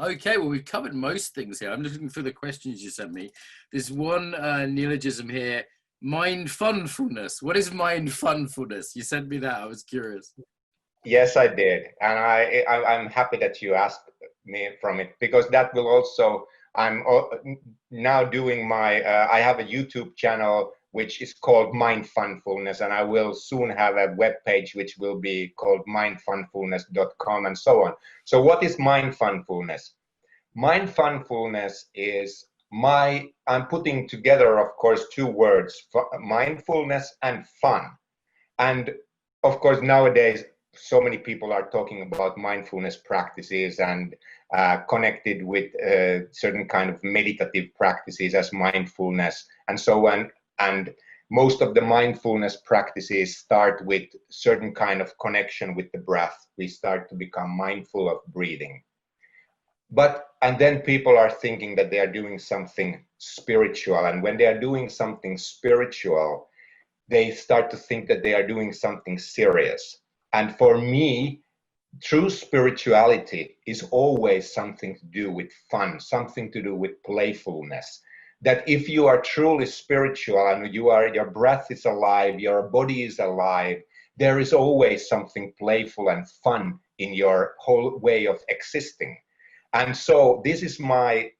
Okay, well, we've covered most things here. I'm looking through the questions you sent me. There's one neologism here, mindfunfulness. What is mindfunfulness? You sent me that. I was curious. Yes, I did. And I'm happy that you asked me from it, because that will also, I'm now doing my, I have a YouTube channel which is called Mindfunfulness, and I will soon have a web page which will be called mindfunfulness.com and so on. So what is mindfunfulness? Mindfunfulness is I'm putting together, of course, two words, mindfulness and fun. And of course, nowadays, so many people are talking about mindfulness practices and connected with certain kind of meditative practices as mindfulness and so on. And most of the mindfulness practices start with certain kind of connection with the breath. We start to become mindful of breathing. And then people are thinking that they are doing something spiritual. And when they are doing something spiritual, they start to think that they are doing something serious. And for me, true spirituality is always something to do with fun, something to do with playfulness. That if you are truly spiritual and your breath is alive, your body is alive, there is always something playful and fun in your whole way of existing. And so this is my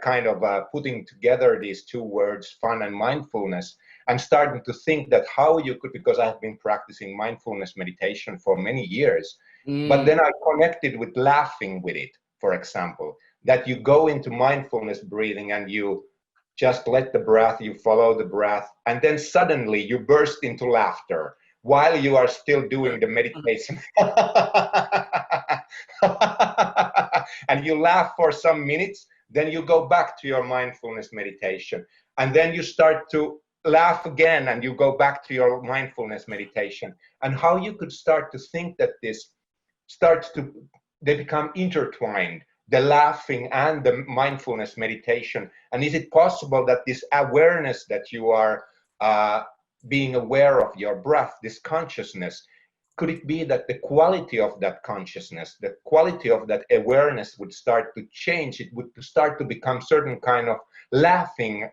kind of putting together these two words, fun and mindfulness, and starting to think that how you could, because I've been practicing mindfulness meditation for many years, but then I connected with laughing with it, for example, that you go into mindfulness breathing and you just let the breath, you follow the breath, and then suddenly you burst into laughter while you are still doing the meditation. And you laugh for some minutes, then you go back to your mindfulness meditation, and then you start to laugh again and you go back to your mindfulness meditation. And how you could start to think that this they become intertwined, the laughing and the mindfulness meditation. And is it possible that this awareness that you are being aware of your breath, this consciousness, could it be that the quality of that consciousness, the quality of that awareness would start to change? It would start to become certain kind of laughing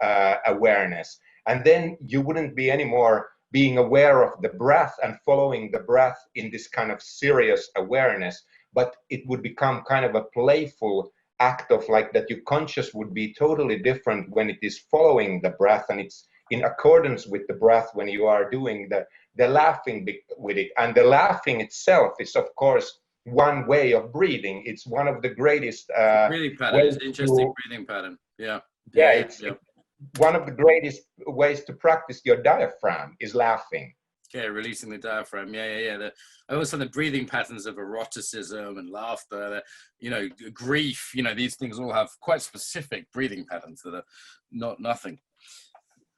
awareness. And then you wouldn't be anymore being aware of the breath and following the breath in this kind of serious awareness, but it would become kind of a playful act of like that your conscious would be totally different when it is following the breath and it's in accordance with the breath when you are doing the laughing with it. And the laughing itself is, of course, one way of breathing. It's one of the greatest breathing pattern. It's an interesting breathing pattern. It's one of the greatest ways to practice your diaphragm is laughing. Yeah, releasing the diaphragm. I always find the breathing patterns of eroticism and laughter, grief, these things all have quite specific breathing patterns that are nothing.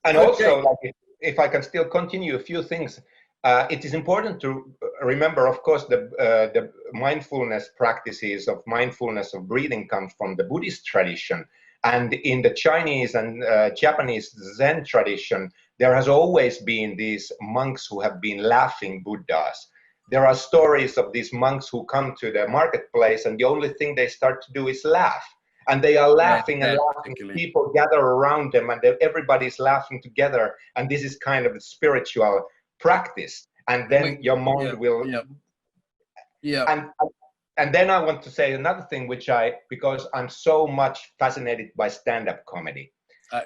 And also, like, if I can still continue a few things, it is important to remember, of course, the mindfulness practices of mindfulness of breathing comes from the Buddhist tradition. And in the Chinese and Japanese Zen tradition, there has always been these monks who have been laughing Buddhas. There are stories of these monks who come to the marketplace and the only thing they start to do is laugh. And they are laughing and laughing. People gather around them and everybody's laughing together. And this is kind of a spiritual practice. And then your mind will... And then I want to say another thing, because I'm so much fascinated by stand-up comedy.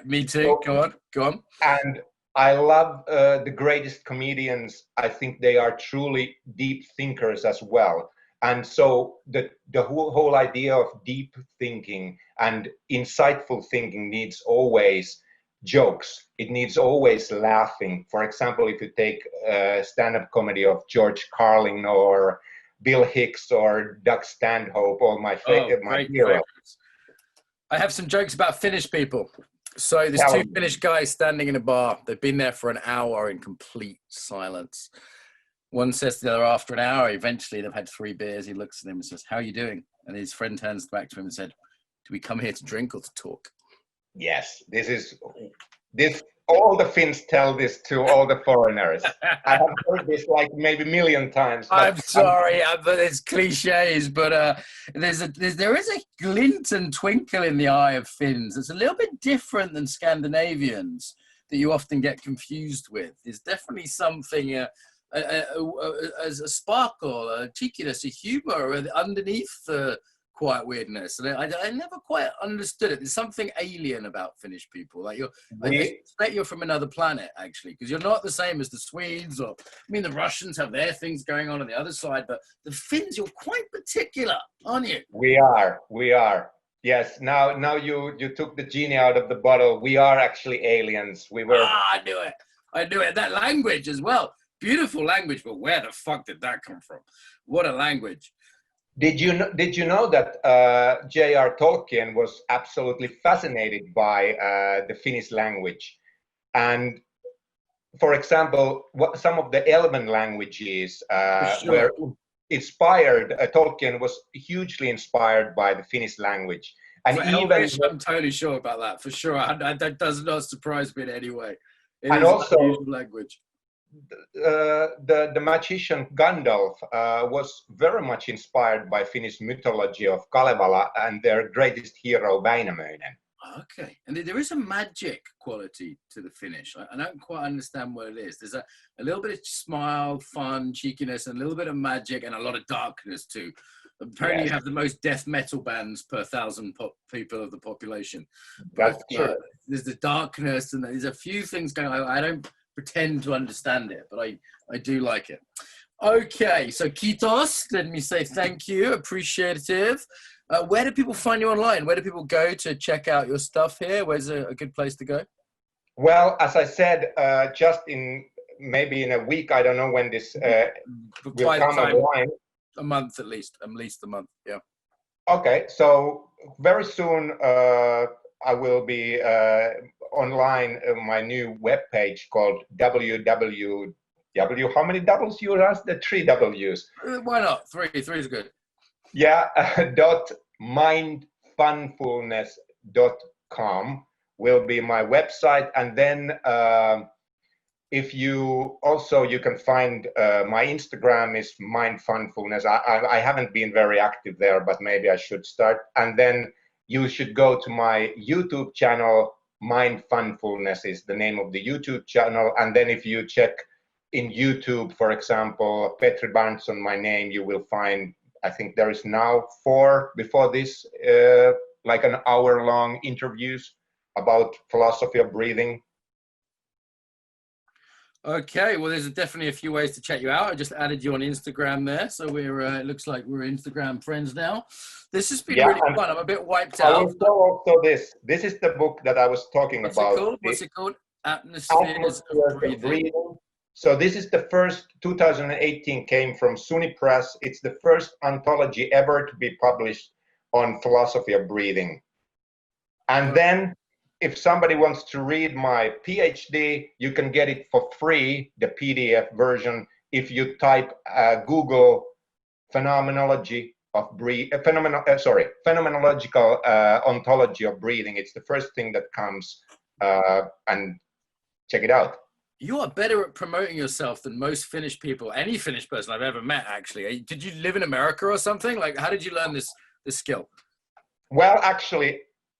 Me too. So, go on. And I love the greatest comedians. I think they are truly deep thinkers as well. And so the whole idea of deep thinking and insightful thinking needs always jokes. It needs always laughing. For example, if you take stand-up comedy of George Carlin or Bill Hicks or Doug Stanhope, all my heroes. I have some jokes about Finnish people. So there's two Finnish guys standing in a bar. They've been there for an hour in complete silence. One says to the other after an hour, eventually they've had 3 beers. He looks at him and says, "How are you doing?" And his friend turns back to him and said, "Do we come here to drink or to talk?" Yes, this all the Finns tell this to all the foreigners. I have heard this like maybe a million times. I'm sorry, but it's cliches. But there is a glint and twinkle in the eye of Finns. It's a little bit different than Scandinavians that you often get confused with. There's definitely something as a sparkle, a cheekiness, a humour underneath the quiet weirdness, and I never quite understood it. There's something alien about Finnish people. Like I expect you're from another planet, actually, because you're not the same as the Swedes, or I mean, the Russians have their things going on the other side, but the Finns, you're quite particular, aren't you? We are. Yes. Now you took the genie out of the bottle. We are actually aliens. We were. I knew it. That language as well. Beautiful language, but where the fuck did that come from? What a language. Did you know that J.R. Tolkien was absolutely fascinated by the Finnish language? And for example, some of the Elven languages were inspired. Tolkien was hugely inspired by the Finnish language. And for Elvish, I'm totally sure about that, for sure. That does not surprise me in any way. It and is also, an unusual language. The magician Gandalf was very much inspired by Finnish mythology of Kalevala and their greatest hero Väinämöinen. Okay, and there is a magic quality to the Finnish. I don't quite understand what it is. There's a little bit of smile, fun, cheekiness, and a little bit of magic, and a lot of darkness too. Apparently, You have the most death metal bands per 1,000 people of the population. That's true. There's the darkness, and there's a few things going on. I don't pretend to understand it, but I do like it. Okay, so Kitos, let me say thank you, appreciative. Where do people find you online? Where do people go to check out your stuff here? Where's a good place to go? Well, as I said, just maybe in a week, I don't know when this will come online. A month at least a month, yeah. Okay, so very soon I will be online my new webpage called www. How many doubles you asked? The 3 W's. Why not? Three is good. Yeah, mindfunfulness.com will be my website, and then if you can find my Instagram is Mindfunfulness. I haven't been very active there, but maybe I should start. And then you should go to my YouTube channel. Mindfunfulness is the name of the YouTube channel. And then if you check in YouTube, for example, Petri Berndtson, my name, you will find, I think there is now 4 before this, like an hour-long interviews about philosophy of breathing. Okay, well, there's definitely a few ways to check you out. I just added you on Instagram there, so we're it looks like we're Instagram friends now. This has been really fun. I'm a bit wiped out. I will show also this. This is the book that I was talking about. What's it called? Atmospheres of Breathing. So this is the first, 2018 came from SUNY Press. It's the first anthology ever to be published on philosophy of breathing. And then if somebody wants to read my PhD, you can get it for free, the PDF version, if you type Google phenomenological ontology of breathing. It's the first thing that comes, and check it out. You are better at promoting yourself than most Finnish people, any Finnish person I've ever met, actually. Did you live in America or something? Like, how did you learn this skill? Well, actually,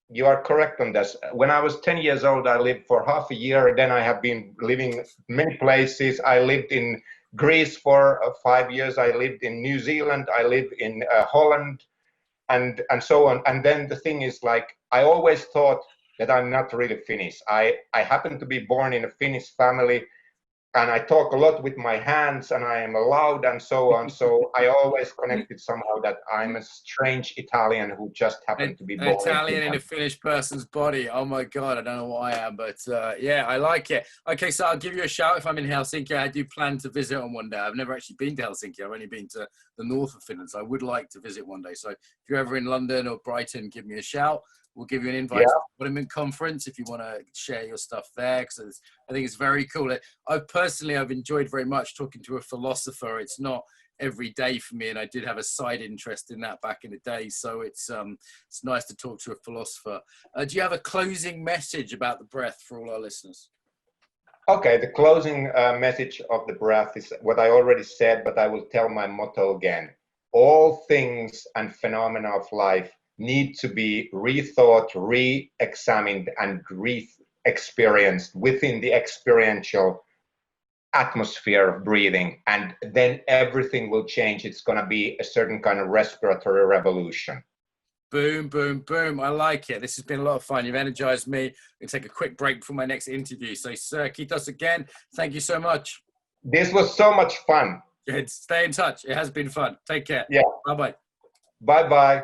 you are correct on this. When I was 10 years old, I lived for half a year. Then I have been living many places. I lived in Greece for 5 years. I lived in New Zealand. I lived in Holland, and so on. And then the thing is, like, I always thought that I'm not really Finnish. I happen to be born in a Finnish family, and I talk a lot with my hands, and I am loud and so on. So I always connected somehow that I'm a strange Italian who just happened to be born Italian in a Finnish person's body. Oh my God, I don't know what I am, but yeah, I like it. Okay, so I'll give you a shout if I'm in Helsinki. I do plan to visit on one day. I've never actually been to Helsinki. I've only been to the north of Finland, so I would like to visit one day. So if you're ever in London or Brighton, give me a shout. We'll give you an invite to the Embodiment Conference if you want to share your stuff there, because I think it's very cool. I've enjoyed very much talking to a philosopher. It's not every day for me, and I did have a side interest in that back in the day. So it's nice to talk to a philosopher. Do you have a closing message about the breath for all our listeners? Okay, the closing message of the breath is what I already said, but I will tell my motto again. All things and phenomena of life need to be rethought, re-examined, and re-experienced within the experiential atmosphere of breathing, and then everything will change. It's going to be a certain kind of respiratory revolution. Boom, boom, boom. I like it. This has been a lot of fun. You've energized me. We'll take a quick break before my next interview. So, sir, Kiitos again. Thank you so much. This was so much fun. Good. Stay in touch. It has been fun. Take care. Yeah. Bye-bye. Bye-bye.